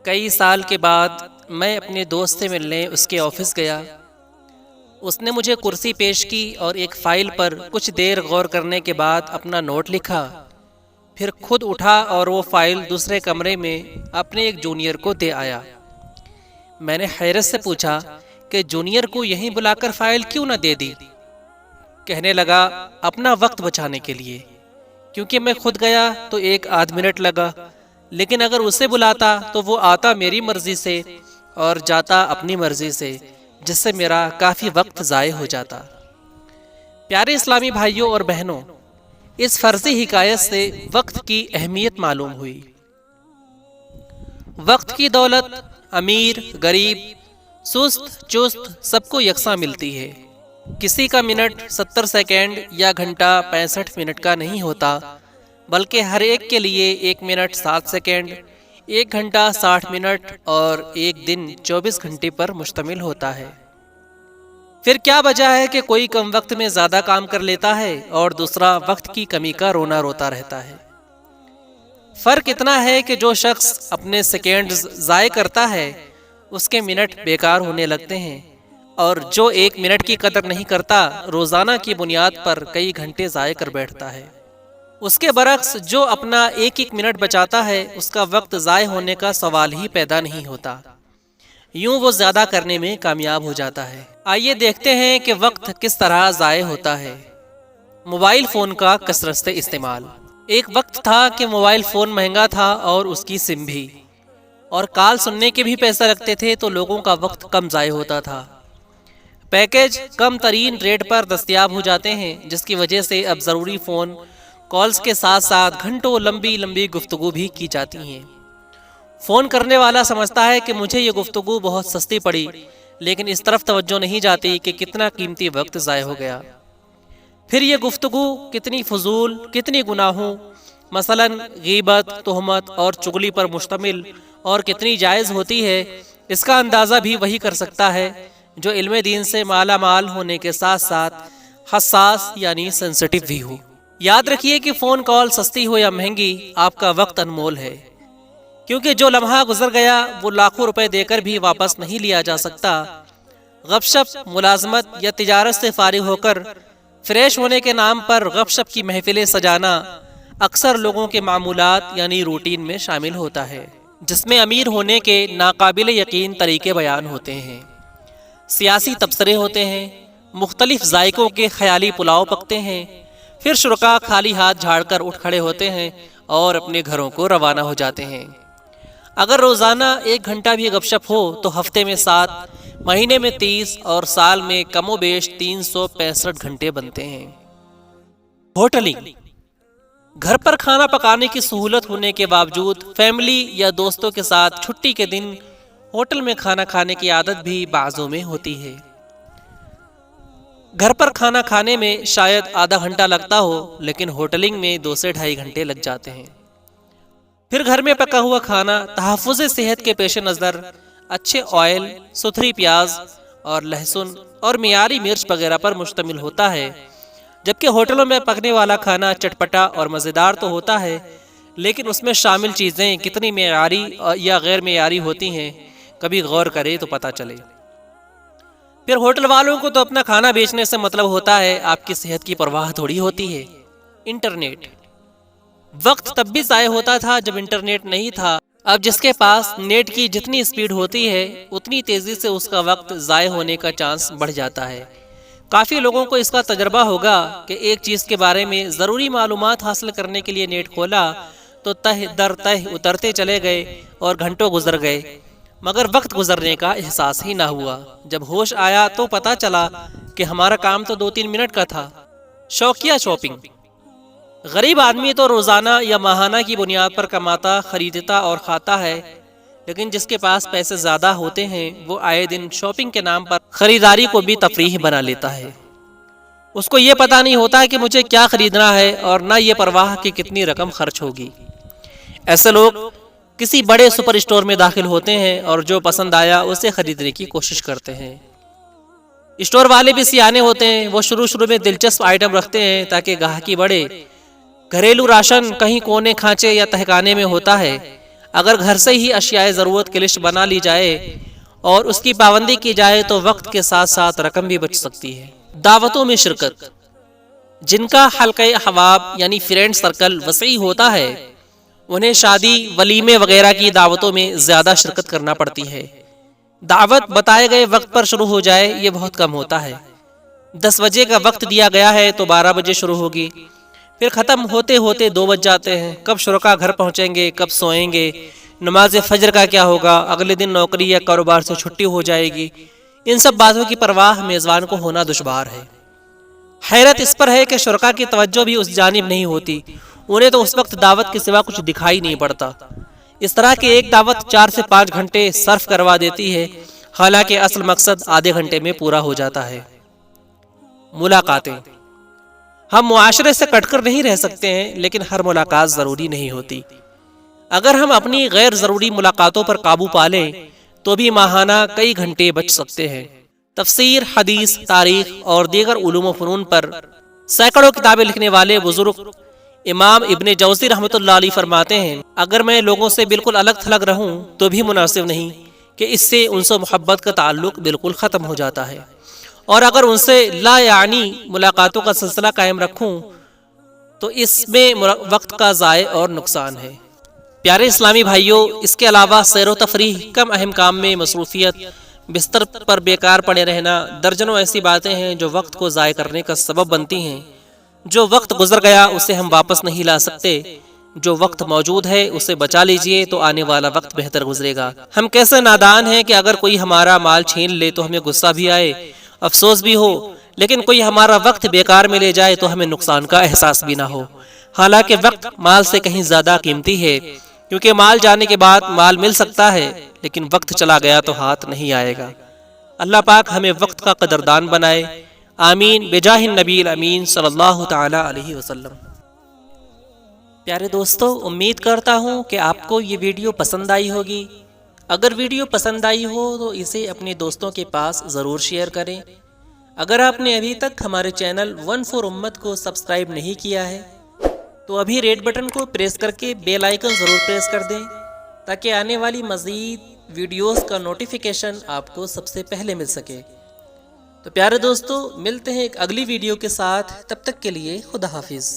کئی سال کے بعد میں اپنے دوست سے ملنے اس کے آفس گیا۔ اس نے مجھے کرسی پیش کی اور ایک فائل پر کچھ دیر غور کرنے کے بعد اپنا نوٹ لکھا، پھر خود اٹھا اور وہ فائل دوسرے کمرے میں اپنے ایک جونیئر کو دے آیا۔ میں نے حیرت سے پوچھا کہ جونیئر کو یہیں بلا کر فائل کیوں نہ دے دی؟ کہنے لگا اپنا وقت بچانے کے لیے، کیونکہ میں خود گیا تو 1 منٹ لگا، لیکن اگر اسے بلاتا تو وہ آتا میری مرضی سے اور جاتا اپنی مرضی سے، جس سے میرا کافی وقت ضائع ہو جاتا۔ پیارے اسلامی بھائیوں اور بہنوں، اس فرضی حکایت سے وقت کی اہمیت معلوم ہوئی۔ وقت کی دولت امیر غریب سست چست سب کو یکساں ملتی ہے۔ کسی کا منٹ 70 سیکنڈ یا گھنٹہ 65 منٹ کا نہیں ہوتا، بلکہ ہر ایک کے لیے 1 منٹ 7 سیکنڈ، 1 گھنٹہ 60 منٹ اور 1 دن 24 گھنٹے پر مشتمل ہوتا ہے۔ پھر کیا وجہ ہے کہ کوئی کم وقت میں زیادہ کام کر لیتا ہے اور دوسرا وقت کی کمی کا رونا روتا رہتا ہے؟ فرق اتنا ہے کہ جو شخص اپنے سیکنڈز ضائع کرتا ہے اس کے منٹ بیکار ہونے لگتے ہیں، اور جو 1 منٹ کی قدر نہیں کرتا روزانہ کی بنیاد پر کئی گھنٹے ضائع کر بیٹھتا ہے۔ اس کے برعکس جو اپنا 1 منٹ بچاتا ہے اس کا وقت ضائع ہونے کا سوال ہی پیدا نہیں ہوتا، یوں وہ زیادہ کرنے میں کامیاب ہو جاتا ہے۔ آئیے دیکھتے ہیں کہ وقت کس طرح ضائع ہوتا ہے۔ موبائل فون کا کثرت سے استعمال۔ ایک وقت تھا کہ موبائل فون مہنگا تھا اور اس کی سم بھی، اور کال سننے کے بھی پیسے لگتے تھے تو لوگوں کا وقت کم ضائع ہوتا تھا۔ پیکیج کم ترین ریٹ پر دستیاب ہو جاتے ہیں، جس کی وجہ سے اب ضروری فون کالز کے ساتھ ساتھ گھنٹوں لمبی گفتگو بھی کی جاتی ہیں۔ فون کرنے والا سمجھتا ہے کہ مجھے یہ گفتگو بہت سستی پڑی، لیکن اس طرف توجہ نہیں جاتی کہ کتنا قیمتی وقت ضائع ہو گیا۔ پھر یہ گفتگو کتنی فضول، کتنی گناہوں مثلاً غیبت، تہمت اور چغلی پر مشتمل اور کتنی جائز ہوتی ہے، اس کا اندازہ بھی وہی کر سکتا ہے جو علم دین سے مالا مال ہونے کے ساتھ ساتھ حساس یعنی سینسٹیو بھی ہو۔ یاد رکھیے کہ فون کال سستی ہو یا مہنگی، آپ کا وقت انمول ہے، کیونکہ جو لمحہ گزر گیا وہ لاکھوں روپے دے کر بھی واپس نہیں لیا جا سکتا۔ غپ شپ، ملازمت یا تجارت سے فارغ ہو کر فریش ہونے کے نام پر غپ شپ کی محفلیں سجانا اکثر لوگوں کے معمولات یعنی روٹین میں شامل ہوتا ہے، جس میں امیر ہونے کے ناقابل یقین طریقے بیان ہوتے ہیں، سیاسی تبصرے ہوتے ہیں، مختلف ذائقوں کے خیالی پلاؤ پکتے ہیں، پھر شرکاء خالی ہاتھ جھاڑ کر اٹھ کھڑے ہوتے ہیں اور اپنے گھروں کو روانہ ہو جاتے ہیں۔ اگر روزانہ 1 گھنٹہ بھی گپ شپ ہو تو ہفتے میں 7، مہینے میں 30 اور سال میں کم و بیش 365 گھنٹے بنتے ہیں۔ ہوٹلنگ۔ گھر پر کھانا پکانے کی سہولت ہونے کے باوجود فیملی یا دوستوں کے ساتھ چھٹی کے دن ہوٹل میں کھانا کھانے کی عادت بھی بعضوں میں ہوتی ہے۔ گھر پر کھانا کھانے میں شاید آدھا گھنٹہ لگتا ہو، لیکن ہوٹلنگ میں 2 سے 2.5 گھنٹے لگ جاتے ہیں۔ پھر گھر میں پکا ہوا کھانا تحفظ صحت کے پیش نظر اچھے آئل، ستھری پیاز اور لہسن اور معیاری مرچ وغیرہ پر مشتمل ہوتا ہے، جبکہ ہوٹلوں میں پکنے والا کھانا چٹپٹا اور مزیدار تو ہوتا ہے، لیکن اس میں شامل چیزیں کتنی معیاری یا غیر معیاری ہوتی ہیں، کبھی غور کرے تو پتہ چلے۔ پھر ہوٹل والوں کو تو اپنا کھانا بیچنے سے مطلب ہوتا ہے، آپ کی صحت کی پرواہ تھوڑی ہوتی ہے۔ انٹرنیٹ۔ وقت تب بھی ضائع ہوتا تھا جب انٹرنیٹ نہیں تھا، اب جس کے پاس نیٹ کی جتنی سپیڈ ہوتی ہے اتنی تیزی سے اس کا وقت ضائع ہونے کا چانس بڑھ جاتا ہے۔ کافی لوگوں کو اس کا تجربہ ہوگا کہ ایک چیز کے بارے میں ضروری معلومات حاصل کرنے کے لیے نیٹ کھولا تو تہ در تہ اترتے چلے گئے اور گھنٹوں گزر گئے، مگر وقت گزرنے کا احساس ہی نہ ہوا۔ جب ہوش آیا تو پتا چلا کہ ہمارا کام تو 2-3 منٹ کا تھا۔ شوقیہ شاپنگ۔ غریب آدمی تو روزانہ یا ماہانہ کی بنیاد پر کماتا، خریدتا اور کھاتا ہے، لیکن جس کے پاس پیسے زیادہ ہوتے ہیں وہ آئے دن شاپنگ کے نام پر خریداری کو بھی تفریح بنا لیتا ہے۔ اس کو یہ پتا نہیں ہوتا کہ مجھے کیا خریدنا ہے اور نہ یہ پرواہ کہ کتنی رقم خرچ ہوگی۔ ایسے لوگ کسی بڑے سپر اسٹور میں داخل ہوتے ہیں اور جو پسند آیا اسے خریدنے کی کوشش کرتے ہیں۔ اسٹور والے بھی سیانے ہوتے ہیں، وہ شروع میں دلچسپ آئٹم رکھتے ہیں تاکہ گاہکی بڑھے۔ گھریلو راشن کہیں کونے کھانچے یا تہخانے میں ہوتا ہے۔ اگر گھر سے ہی اشیاء ضرورت کی لسٹ بنا لی جائے اور اس کی پابندی کی جائے تو وقت کے ساتھ ساتھ رقم بھی بچ سکتی ہے۔ دعوتوں میں شرکت، جن کا حلقہ احباب یعنی فرینڈ سرکل وسیع ہوتا ہے، انہیں شادی، ولیمے وغیرہ کی دعوتوں میں زیادہ شرکت کرنا پڑتی ہے۔ دعوت بتائے گئے وقت پر شروع ہو جائے یہ بہت کم ہوتا ہے۔ 10 بجے کا وقت دیا گیا ہے تو 12 بجے شروع ہوگی، پھر ختم ہوتے ہوتے 2 بج جاتے ہیں۔ کب شرکاء گھر پہنچیں گے، کب سوئیں گے، نماز فجر کا کیا ہوگا، اگلے دن نوکری یا کاروبار سے چھٹی ہو جائے گی، ان سب باتوں کی پرواہ میزبان کو ہونا دشوار ہے۔ حیرت اس پر ہے کہ شرکاء کی توجہ بھی اس جانب نہیں ہوتی، انہیں تو اس وقت دعوت کے سوا کچھ دکھائی نہیں پڑتا۔ اس طرح کی ایک دعوت 4 سے 5 گھنٹے صرف کروا دیتی ہے، حالانکہ اصل مقصد آدھے گھنٹے میں پورا ہو جاتا ہے۔ ملاقاتیں، ہم معاشرے سے کٹ کر نہیں رہ سکتے ہیں، لیکن ہر ملاقات ضروری نہیں ہوتی۔ اگر ہم اپنی غیر ضروری ملاقاتوں پر قابو پا لیں تو بھی ماہانہ کئی گھنٹے بچ سکتے ہیں۔ تفسیر، حدیث، تاریخ اور دیگر علوم و فنون پر سینکڑوں کتابیں لکھنے والے بزرگ امام ابن جوزی رحمۃ اللہ علیہ فرماتے ہیں، اگر میں لوگوں سے بالکل الگ تھلگ رہوں تو بھی مناسب نہیں کہ اس سے ان سے محبت کا تعلق بالکل ختم ہو جاتا ہے، اور اگر ان سے لا یعنی ملاقاتوں کا سلسلہ قائم رکھوں تو اس میں وقت کا ضائع اور نقصان ہے۔ پیارے اسلامی بھائیوں، اس کے علاوہ سیر و تفریح، کم اہم کام میں مصروفیت، بستر پر بیکار پڑے رہنا، درجنوں ایسی باتیں ہیں جو وقت کو ضائع کرنے کا سبب بنتی ہیں۔ جو وقت گزر گیا اسے ہم واپس نہیں لا سکتے، جو وقت موجود ہے اسے بچا لیجئے تو آنے والا وقت بہتر گزرے گا۔ ہم کیسے نادان ہیں کہ اگر کوئی ہمارا مال چھین لے تو ہمیں غصہ بھی آئے، افسوس بھی ہو، لیکن کوئی ہمارا وقت بیکار میں لے جائے تو ہمیں نقصان کا احساس بھی نہ ہو۔ حالانکہ وقت مال سے کہیں زیادہ قیمتی ہے، کیونکہ مال جانے کے بعد مال مل سکتا ہے لیکن وقت چلا گیا تو ہاتھ نہیں آئے گا۔ اللہ پاک ہمیں وقت کا قدردان بنائے، آمین، بجاہ النبی الامین صلی اللہ تعالی علیہ وسلم۔ پیارے دوستو، امید کرتا ہوں کہ آپ کو یہ ویڈیو پسند آئی ہوگی۔ اگر ویڈیو پسند آئی ہو تو اسے اپنے دوستوں کے پاس ضرور شیئر کریں۔ اگر آپ نے ابھی تک ہمارے چینل ون فور امت کو سبسکرائب نہیں کیا ہے تو ابھی ریڈ بٹن کو پریس کر کے بیل آئیکن ضرور پریس کر دیں تاکہ آنے والی مزید ویڈیوز کا نوٹیفیکیشن آپ کو سب سے پہلے مل سکے۔ تو پیارے دوستو، ملتے ہیں ایک اگلی ویڈیو کے ساتھ، تب تک کے لیے خدا حافظ۔